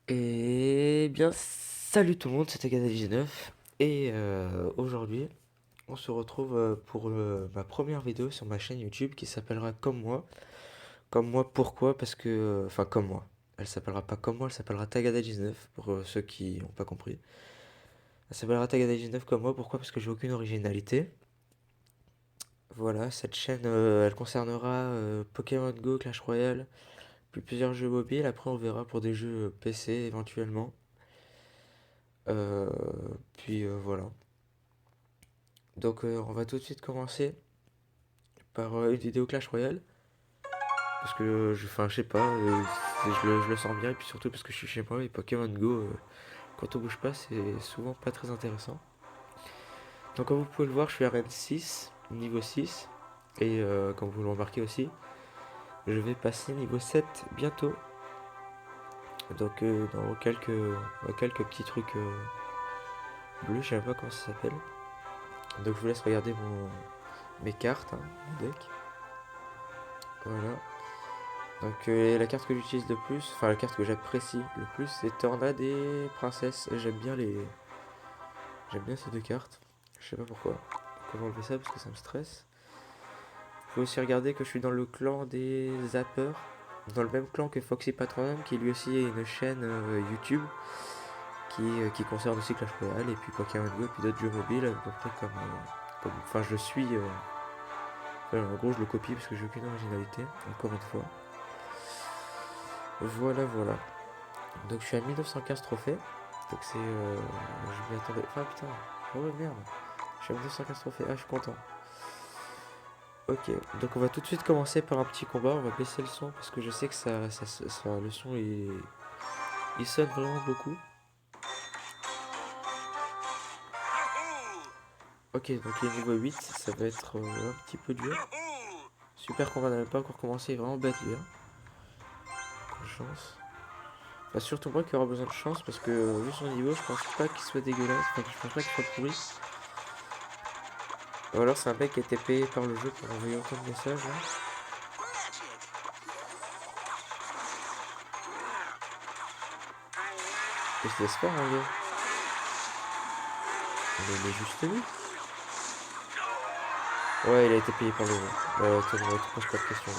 Et bien, salut tout le monde, c'était Gada19 et aujourd'hui on se retrouve pour ma première vidéo sur ma chaîne YouTube qui s'appellera Comme moi. Comme moi pourquoi? Parce que, enfin comme moi, elle s'appellera pas Comme moi, elle s'appellera Tagada19 pour ceux qui n'ont pas compris. Elle s'appellera Tagada19 comme moi, pourquoi? Parce que j'ai aucune originalité. Voilà, cette chaîne elle concernera Pokémon Go, Clash Royale, puis plusieurs jeux mobiles, après on verra pour des jeux PC éventuellement. Euh, voilà. Donc on va tout de suite commencer par une vidéo Clash Royale. Parce que enfin, je sais pas, je le sens bien. Et puis surtout parce que je suis chez moi et Pokémon Go, quand on bouge pas, c'est souvent pas très intéressant. Donc comme vous pouvez le voir, je suis arène 6, niveau 6. Et comme vous le remarquez aussi, je vais passer niveau 7 bientôt. Donc dans quelques petits trucs bleus, je sais pas comment ça s'appelle. Donc je vous laisse regarder mes cartes, hein, mon deck. Voilà. Donc la carte que j'utilise le plus, enfin la carte que j'apprécie le plus, c'est Tornade et Princesse. Et j'aime bien ces deux cartes. Je sais pas pourquoi. Comment enlever ça parce que ça me stresse. Vous pouvez aussi regarder que je suis dans le clan des zappers, dans le même clan que Foxy Patronum, qui lui aussi a une chaîne YouTube qui concerne aussi Clash Royale et puis Pokémon Go et puis d'autres jeux mobiles à peu près enfin je suis, enfin, en gros je le copie parce que j'ai aucune originalité. Encore une fois. Voilà voilà. Donc je suis à 1915 trophées. Donc c'est... je m'y attendais... Enfin putain. Oh merde. Je suis à 1915 trophées. Ah je suis content. Ok. Donc on va tout de suite commencer par un petit combat. On va baisser le son parce que je sais que le son il sonne vraiment beaucoup. Ok, donc il est niveau 8. Ça va être un petit peu dur. Super combat n'avait pas encore commencé. Il est vraiment bête lui. Hein. Bonne chance. Enfin surtout moi qui aura besoin de chance parce que vu son niveau je pense pas qu'il soit dégueulasse. Enfin je pense pas qu'il soit pourri. Ou alors c'est un mec qui a été payé par le jeu pour envoyer autant de messages. Hein. Il se laisse faire un gars. Il est juste lui. Ouais, il a été payé par le jeu. Ouais, tu poses pas de questions.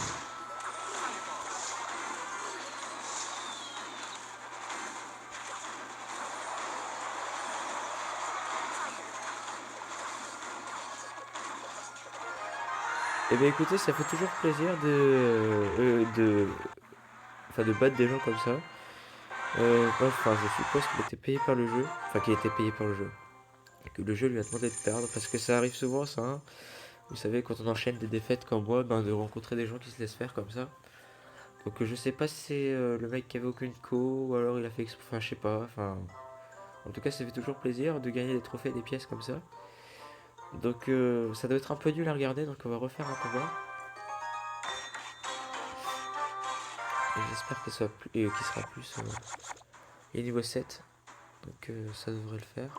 Eh bien écoutez, ça fait toujours plaisir enfin, de battre des gens comme ça. Enfin, je suppose qu'il était payé par le jeu. Enfin, qu'il était payé par le jeu. Et que le jeu lui a demandé de perdre. Parce que ça arrive souvent, ça. Hein. Vous savez, quand on enchaîne des défaites comme moi, ben, de rencontrer des gens qui se laissent faire comme ça. Donc je sais pas si c'est le mec qui avait aucune co, ou alors il a fait exprès. Enfin, je sais pas. Enfin, en tout cas, ça fait toujours plaisir de gagner des trophées, des pièces comme ça. Donc ça doit être un peu nul à regarder, donc on va refaire un combat. Et j'espère qu'il sera plus. Il est niveau 7, donc ça devrait le faire.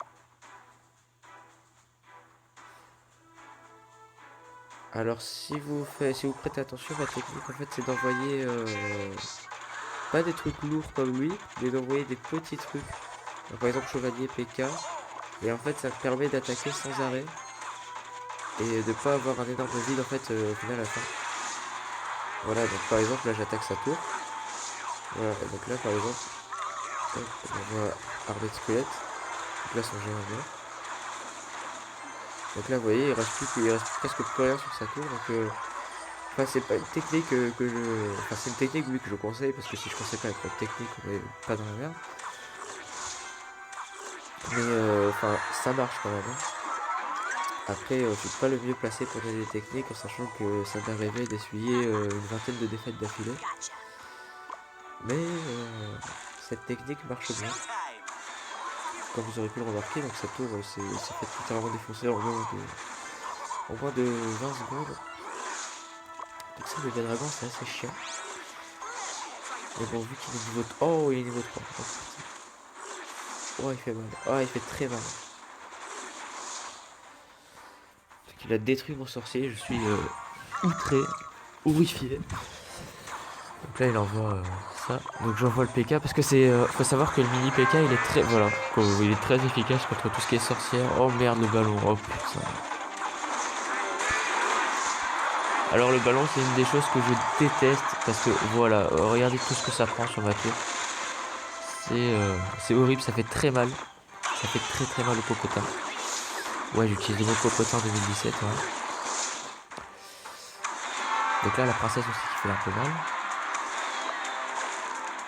Alors si vous prêtez attention, ma technique en fait c'est d'envoyer pas des trucs lourds comme lui, mais d'envoyer des petits trucs. Donc, par exemple Chevalier PK. Et en fait ça me permet d'attaquer sans arrêt. Et de pas avoir un énorme vide en fait au final à la fin. Voilà, donc par exemple là j'attaque sa tour. Voilà, et donc là par exemple, hop, on voit Armée de squelette. Donc là son géant meurt. Donc là vous voyez il reste presque plus rien sur sa tour. Donc enfin c'est pas une technique que je. Enfin c'est une technique oui que je conseille parce que si je conseille pas avec votre technique on est pas dans la merde. Mais enfin ça marche quand même. Hein. Après je suis pas le mieux placé pour donner des techniques en sachant que ça m'est arrivé d'essuyer une vingtaine de défaites d'affilée. Mais cette technique marche bien. Comme vous aurez pu le remarquer, donc cette tour s'est fait totalement défoncer en moins de 20 secondes. Donc ça le dragon c'est assez chiant. Mais bon vu qu'il est niveau... Oh il est niveau 3. Oh il fait mal. Oh il fait très mal. Donc il a détruit mon sorcier, je suis outré, horrifié. Donc là il envoie ça. Donc j'envoie le PK parce que c'est... faut savoir que le mini PK il est très... Voilà. Il est très efficace contre tout ce qui est sorcière. Oh merde le ballon. Oh putain. Alors le ballon c'est une des choses que je déteste. Parce que voilà. Regardez tout ce que ça prend sur ma tour. C'est horrible. Ça fait très mal. Ça fait très très mal au popotin. Ouais j'utilise le mot popotin en 2017. Ouais. Donc là la princesse aussi qui fait un peu mal.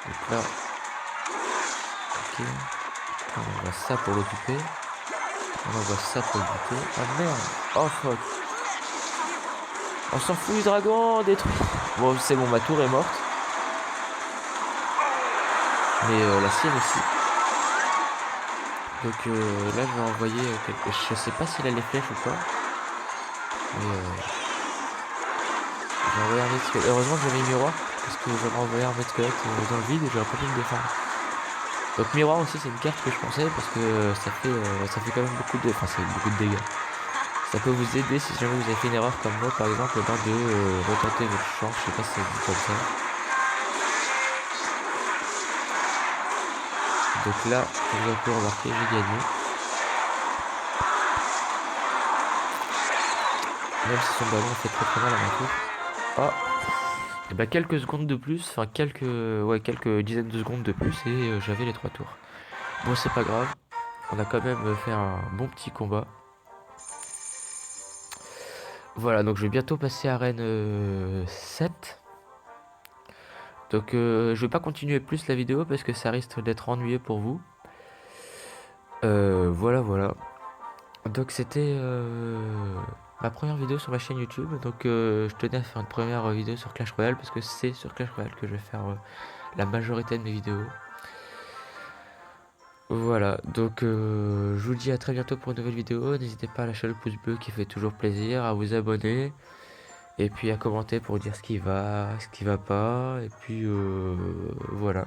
Donc là... Ok. On envoie ça pour l'occuper. On envoie ça pour le buter. Ah merde. Oh fuck. On s'en fout du dragon, détruit. Bon c'est bon, ma tour est morte. Mais la sienne aussi. Donc là je vais envoyer quelque... Je sais pas s'il a les flèches ou pas. Mais je vais envoyer un mec squelette. Heureusement que j'avais miroir. Parce que j'aurais envoyé un mec squelette dans le vide et j'aurais pas pu me défendre. Donc miroir aussi c'est une carte que je pensais parce que ça fait quand même beaucoup de... Enfin c'est beaucoup de dégâts. Ça peut vous aider si jamais vous avez fait une erreur comme moi par exemple de retenter votre chance, je sais pas si ça se dit comme ça. Donc là, comme vous avez pu remarquer, j'ai gagné. Même si son ballon fait très très mal à ma tour. Ah. Et bah quelques secondes de plus, enfin quelques dizaines de secondes de plus et j'avais les 3 tours. Bon c'est pas grave, on a quand même fait un bon petit combat. Voilà, donc je vais bientôt passer à Arène 7. Donc je vais pas continuer plus la vidéo parce que ça risque d'être ennuyeux pour vous. Voilà. Donc c'était ma première vidéo sur ma chaîne YouTube. Donc je tenais à faire une première vidéo sur Clash Royale parce que c'est sur Clash Royale que je vais faire la majorité de mes vidéos. Voilà, donc je vous dis à très bientôt pour une nouvelle vidéo. N'hésitez pas à lâcher le pouce bleu qui fait toujours plaisir, à vous abonner. Et puis à commenter pour dire ce qui va pas. Et puis voilà.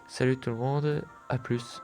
Salut tout le monde, à plus.